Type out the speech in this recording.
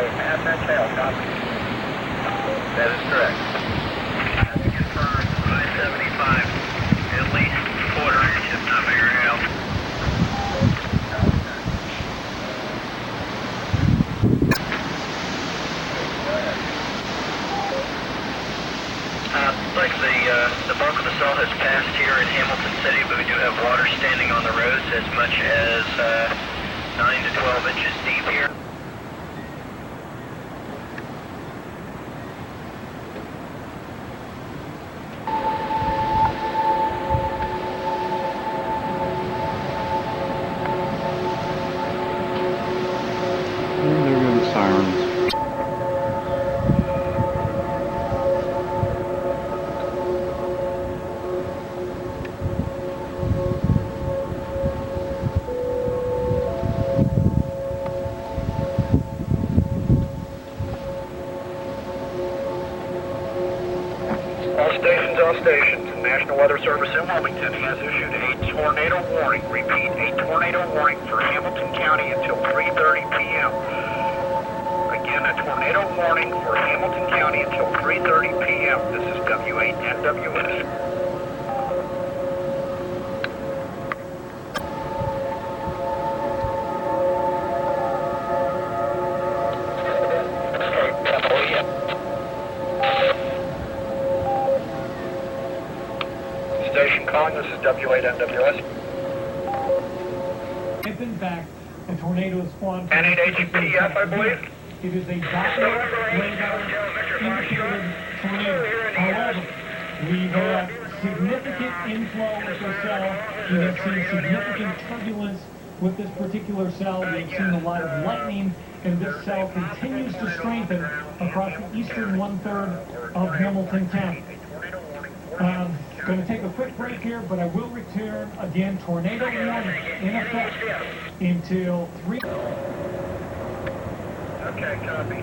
half inch hail, copy. That is correct. Confirmed, I-75, at least quarter inch, if not bigger hail. Like the bulk of the salt has passed here in Hamilton City, but we do have water standing on the roads as much as 9 to 12 inches deep here. And there go the sirens. All stations. The National Weather Service in Wilmington has issued a tornado warning. Repeat, a tornado warning for Hamilton County until 3:30 p.m. Again, a tornado warning for Hamilton County until 3:30 p.m. This is W8NWS. Station calling, this is W8NWS. In fact, a tornado is spawned. N8RJK, I believe. It is a document radar indicated tornado. However, we've had significant inflow with this cell. We have seen significant turbulence with this particular cell. We've seen a lot of lightning, and this cell continues to strengthen across the eastern one-third of Hamilton County. Going to take a quick break here, but I will return again. Tornado warning in effect until 3. Okay, copy.